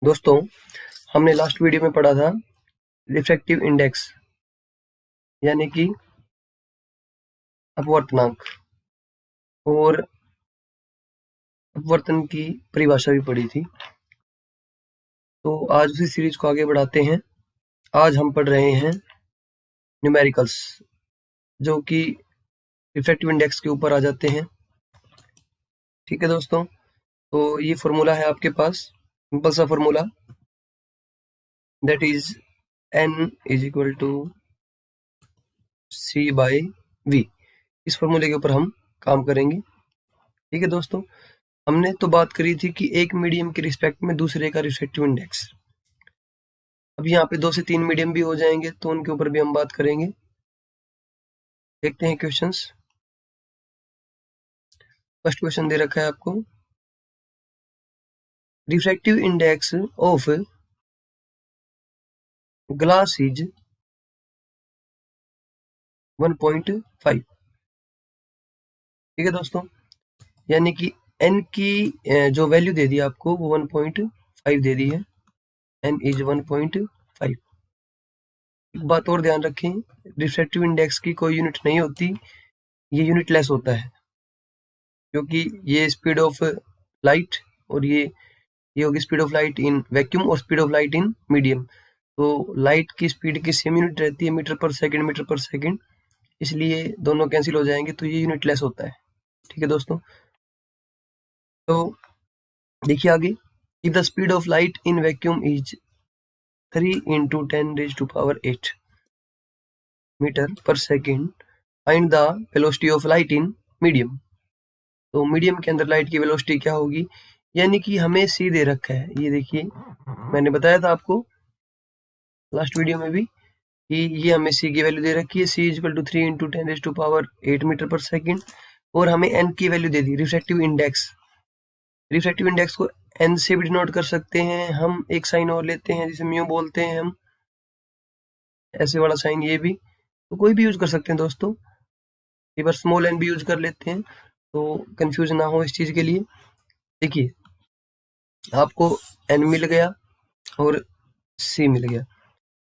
दोस्तों, हमने last video में पढ़ा था रिफ्रैक्टिव इंडेक्स यानी कि अपवर्तनांक और अपवर्तन की परिभाषा भी पढ़ी थी। तो आज उसी सीरीज को आगे बढ़ाते हैं। आज हम पढ़ रहे हैं न्यूमेरिकल्स जो कि रिफ्रैक्टिव इंडेक्स के ऊपर आ जाते हैं। ठीक है दोस्तों, तो ये फॉर्मूला है आपके पास, सिंपल सा formula, that is n is equal to c by v। इस फॉर्मूले के ऊपर हम काम करेंगे। ठीक है दोस्तों, हमने तो बात करी थी कि एक मीडियम के रिस्पेक्ट में दूसरे का रिफ्रैक्टिव इंडेक्स। अब यहाँ पे 2 से 3 मीडियम भी हो जाएंगे तो उनके ऊपर भी हम बात करेंगे। देखते हैं क्वेश्चंस। फर्स्ट क्वेश्चन दे रखा है आपको, refractive index of glass is 1.5। ठीक है दोस्तों, यानी कि n की जो वैल्यू दे दी आपको वो 1.5 दे दी है। n is 1.5। एक बात और ध्यान रखें, रिफ्रैक्टिव इंडेक्स की कोई यूनिट नहीं होती, ये यूनिट लेस होता है, क्योंकि ये स्पीड ऑफ लाइट और ये होगी speed of light in vacuum और speed of light in medium. तो लाइट की स्पीड की सेम यूनिट रहती है मीटर पर सेकंड, इसलिए दोनों कैंसिल हो जाएंगे, तो ये यूनिट लेस होता है। ठीक है दोस्तों, तो देखिए आगे, if the speed of light in vacuum is 3 × 10⁸ metre per second, find the velocity of light in medium. तो मीडियम के अंदर लाइट की वेलोसिटी क्या होगी, यानी कि हमें सी दे रखा है। ये देखिए, मैंने बताया था आपको लास्ट वीडियो में भी कि ये हमें सी की वैल्यू दे रखी है, सी equal to 3 × 10⁸ metre per second, और हमें एन की वैल्यू दे दी, रिफ्रैक्टिव इंडेक्स। रिफ्रैक्टिव इंडेक्स को एन से भी डिनोट कर सकते हैं हम, एक साइन और लेते हैं जिसे म्यू बोलते हैं हम, ऐसे वाला साइन, ये भी तो कोई भी यूज कर सकते हैं दोस्तों। एक बार स्मॉल एन भी यूज कर लेते हैं तो कंफ्यूज ना हो इस चीज के लिए। देखिए, आपको एन मिल गया और सी मिल गया,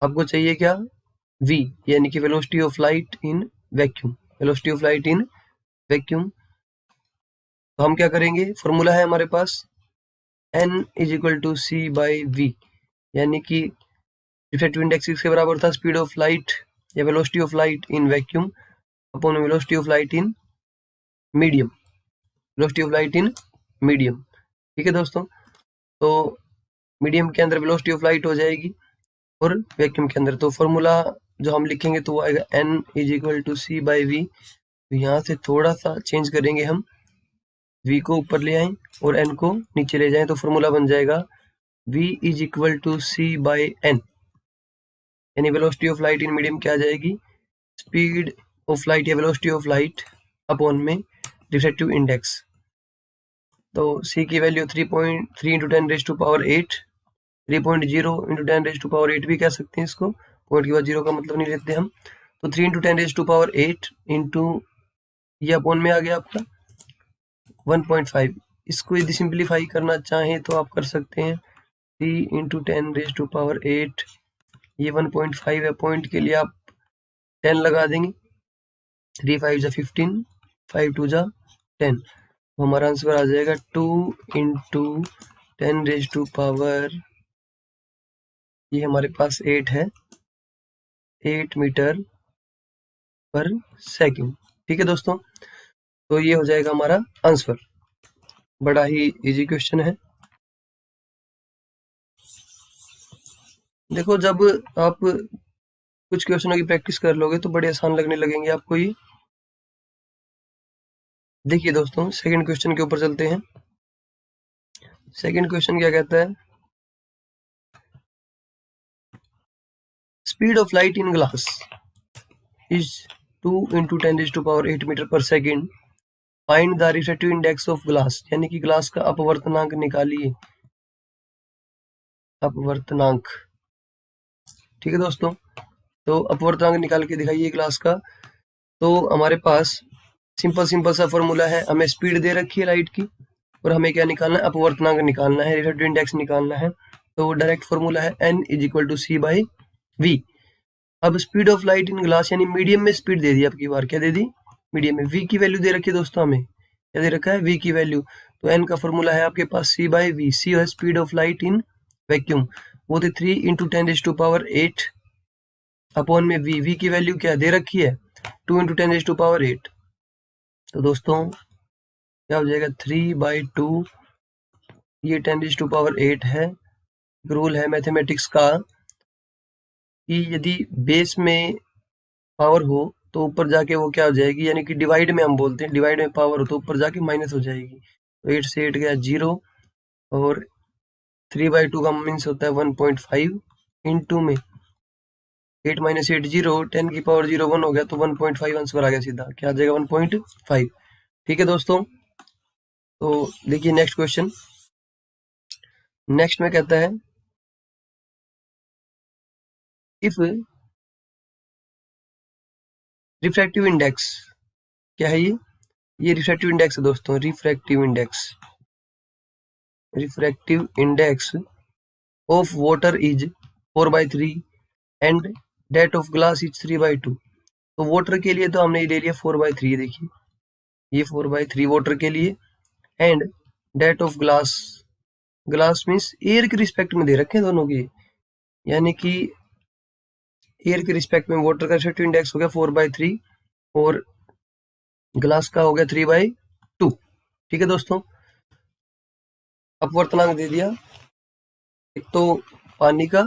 आपको चाहिए क्या, v, यानी कि velocity of light in vacuum. Velocity of light in vacuum, तो हम क्या करेंगे, फॉर्मूला है हमारे पास n is equal to c by v, यानी कि रिफ्रैक्टिव इंडेक्स किसके बराबर था, स्पीड ऑफ लाइट या velocity of light in vacuum upon velocity of light in medium. Velocity of light in medium. ठीक है दोस्तों, तो मीडियम के अंदर वेलोसिटी ऑफ लाइट हो जाएगी और वैक्यूम के अंदर, तो फॉर्मूला जो हम लिखेंगे तो वो आएगा n is equal to c by v. तो यहाँ से थोड़ा सा चेंज करेंगे हम, v को ऊपर ले आए और n को नीचे ले जाएं, तो फॉर्मूला बन जाएगा v is equal to c by n, यानी velocity of light in medium क्या आ जाएगी, स्पीड ऑफ लाइट या वेलोसिटी ऑफ लाइट अपॉन में रिफ्रैक्टिव इंडेक्स। तो c की वैल्यू 3.3 × 10⁸, 3.0 × 10⁸ भी कह सकते हैं इसको, पॉइंट के बाद जीरो का मतलब नहीं लेते हम। तो 3 × 10⁸ इंटू ये अपॉन में आ गया आपका 1.5। इसको यदि सिंप्लीफाई करना चाहें तो आप कर सकते हैं 3 × 10⁸, ये 1.5 है, पॉइंट के लिए आप 10 लगा देंगे, 3 × 5 = 15, 5 × 2 = 10, तो हमारा आंसर आ जाएगा 2 × 10⁸, ये हमारे पास 8 है, 8 मीटर पर सेकंड। ठीक है दोस्तों, तो ये हो जाएगा हमारा आंसर। बड़ा ही इजी क्वेश्चन है। देखो, जब आप कुछ क्वेश्चनों की प्रैक्टिस कर लोगे तो बड़े आसान लगने लगेंगे आपको ये। देखिए दोस्तों, सेकंड क्वेश्चन के ऊपर चलते हैं। सेकंड क्वेश्चन क्या कहता है, speed of light in glass is 2 × 10⁸ metre per second, find the refractive index of glass, यानी कि ग्लास का अपवर्तनांक निकालिए। अपवर्तनांक, ठीक है दोस्तों, तो अपवर्तनांक निकाल के दिखाइए ग्लास का। तो हमारे पास सिंपल सा फॉर्मूला है, हमें स्पीड दे रखी है लाइट की और हमें क्या निकालना है, अपवर्तनांक निकालना है, रिफ्रैक्टिव इंडेक्स निकालना है। तो डायरेक्ट फॉर्मूला है n is equal to c by v. अब speed of light in glass यानी मीडियम में स्पीड दे दी आपकी बार, क्या दे दी, मीडियम में। वी की वैल्यू दे रखी है दोस्तों, हमें क्या दे रखा है, वी की वैल्यू। तो एन का फॉर्मूला है आपके पास सी बाई वी। सी है speed of light in vacuum, वो थे 3 इंटू 10⁸ अपॉन में वी। वी की वैल्यू क्या दे रखी है, 2 इंटू 10⁸। तो दोस्तों क्या हो जाएगा, 3/2, ये 10⁸ है। रूल है मैथमेटिक्स का कि यदि बेस में पावर हो तो ऊपर जाके वो क्या हो जाएगी, यानी कि डिवाइड में हम बोलते हैं, डिवाइड में पावर हो तो ऊपर जाके माइनस हो जाएगी। तो 8 से 8 गया 0, और 3/2 का मीन्स होता है 1.5 इंटू में 8 - 8 0, 10 की पावर 0 1 हो गया, तो 1.5 आंसर आ गया सीधा, क्या आ जाएगा 1.5। ठीक है दोस्तों, तो देखिए नेक्स्ट क्वेश्चन। नेक्स्ट में कहता है इफ रिफ्रैक्टिव इंडेक्स, क्या है ये रिफ्रैक्टिव इंडेक्स है दोस्तों, refractive index of water is 4/3 and that of glass is 3/2। तो वाटर के लिए तो हमने ये ले लिया 4/3, देखिए ये 4/3 वाटर के लिए, and that of glass, glass means air के रिस्पेक्ट में दे रखे हैं दोनों की, यानी कि एयर के रिस्पेक्ट में वाटर का रिफ्रैक्टिव इंडेक्स हो गया 4/3 और ग्लास का हो गया 3/2। ठीक है दोस्तों, अपवर्तनांक दे दिया, एक तो पानी का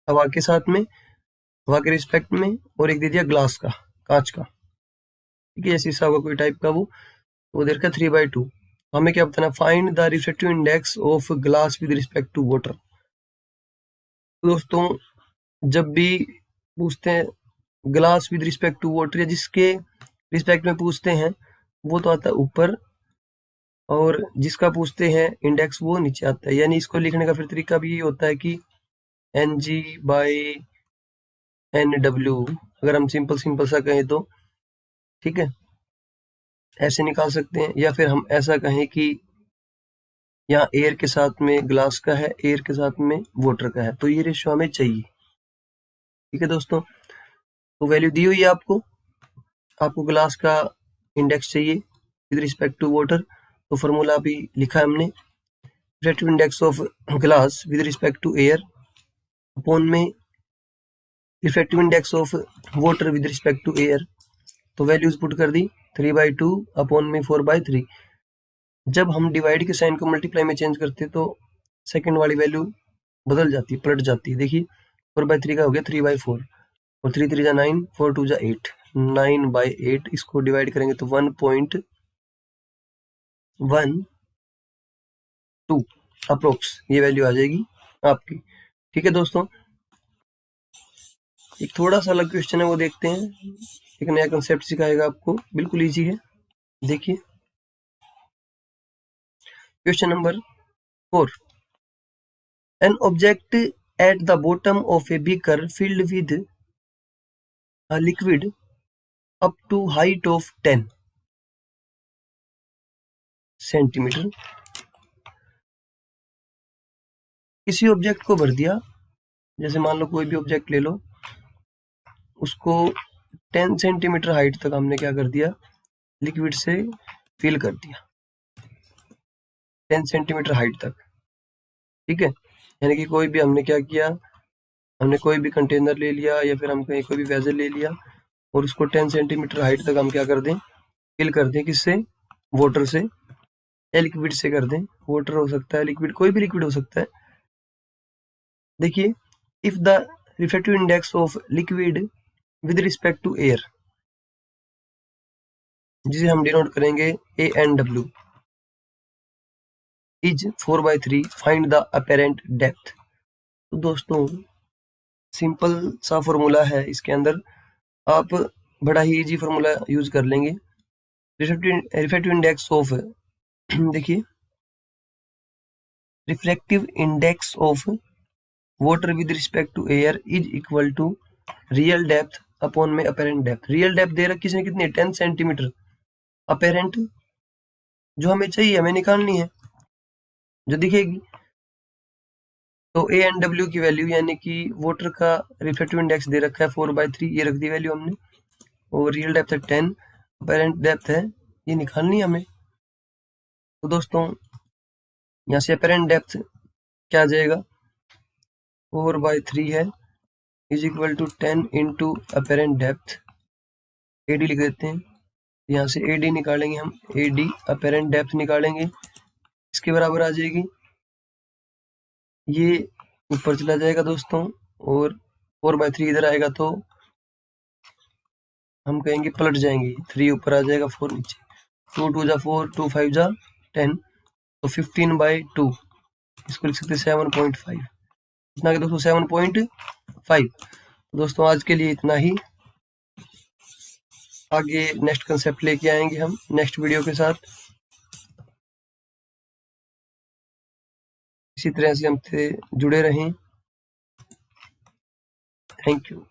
हवा के साथ में, हवा के रिस्पेक्ट में, और एक दे दिया ग्लास का, कांच का। ठीक है, जैसे होगा कोई टाइप का वो दे रखा 3/2। हमें क्या बताना, find the refractive index of glass with respect to water. दोस्तों जब भी पूछते हैं glass with respect to water, या जिसके रिस्पेक्ट में पूछते हैं वो तो आता है ऊपर, और जिसका पूछते हैं इंडेक्स वो नीचे आता है। यानी इसको लिखने का फिर तरीका भी ये होता है कि Ng/Nw, अगर हम सिंपल सा कहें तो, ठीक है, ऐसे निकाल सकते हैं, या फिर हम ऐसा कहें कि यहाँ एयर के साथ में ग्लास का है, एयर के साथ में वाटर का है, तो ये रेशियो हमें चाहिए। ठीक है दोस्तों, तो वैल्यू दी हुई है आपको ग्लास का इंडेक्स चाहिए विद रिस्पेक्ट टू वाटर, तो फॉर्मूला अभी लिखा है हमने, refractive index of glass with respect to air upon में refractive index of water with respect to air. तो वैल्यूज पुट कर दी, 3/2 अपॉन में 4/3। जब हम डिवाइड के साइन को मल्टीप्लाई में चेंज करते हैं तो सेकंड वाली वैल्यू बदल जाती है, पलट जाती है। देखिए 4/3 का हो गया 3/4, और 3 3 जा 9, 4 2 जा 8, 9/8। इसको डिवाइड करेंगे तो 1.12 अप्रोक्स ये वैल्यू आ जाएगी आपकी। ठीक है दोस्तों, एक थोड़ा सा अलग क्वेश्चन है वो देखते हैं, एक नया कंसेप्ट सिखाएगा आपको, बिल्कुल इजी है। देखिए question number 4, an object at the bottom of a beaker filled with a liquid up to height of 10 centimetre. किसी ऑब्जेक्ट को भर दिया, जैसे मान लो कोई भी ऑब्जेक्ट ले लो, उसको 10 सेंटीमीटर हाइट तक हमने क्या कर दिया, लिक्विड से फिल कर दिया, 10 सेंटीमीटर हाइट तक। ठीक है, यानी कि कोई भी हमने क्या किया, हमने कोई भी कंटेनर ले लिया, या फिर हम कहीं कोई भी वेजल ले लिया, और उसको 10 सेंटीमीटर हाइट तक हम क्या कर दें, फिल कर दें, किससे, वाटर से या लिक्विड से कर दें। वाटर हो सकता है, लिक्विड, कोई भी लिक्विड हो सकता है। देखिए, if the refractive index of liquid with respect to air, जिसे हम डिनोट करेंगे ANW, is 4/3, find the apparent depth. तो दोस्तों सिंपल सा फॉर्मूला है, इसके अंदर आप बड़ा ही इजी फॉर्मूला यूज कर लेंगे। रिफ्रैक्टिव इंडेक्स ऑफ देखिए, refractive index of water with respect to air is equal to real depth upon में अपेरेंट डेप्थ। रियल डेप्थ दे रखी इसने कितनी, 10 सेंटीमीटर। अपेरेंट जो हमें चाहिए, हमें निकालनी है, जो दिखेगी तो ए एंड डब्ल्यू की वैल्यू यानी कि वाटर का रिफ्रैक्टिव इंडेक्स दे रखा है 4/3, ये रख दी वैल्यू हमने, और रियल डेप्थ है 10, अपेरेंट डेप्थ है ये निकालनी है हमें। तो दोस्तों यहाँ से अपेरेंट डेप्थ क्या आ जाएगा, 4/3 है is equal to 10 into apparent depth, AD लिख देते हैं। यहाँ से एडी निकालेंगे हम, एडी अपेरेंट डेप्थ निकालेंगे, इसके बराबर आ जाएगी, ये ऊपर चला जाएगा दोस्तों, और 4/3 इधर आएगा तो हम कहेंगे पलट जाएंगे, 3 ऊपर आ जाएगा 4 नीचे, 2 2 जा 4, 2 5 जा 10, तो 15/2, इसको लिख सकते हैं 7.5, इतना दोस्तों 7.5। तो दोस्तों आज के लिए इतना ही, आगे नेक्स्ट कंसेप्ट लेके आएंगे हम नेक्स्ट वीडियो के साथ। इसी तरह से हमसे जुड़े रहें। Thank you.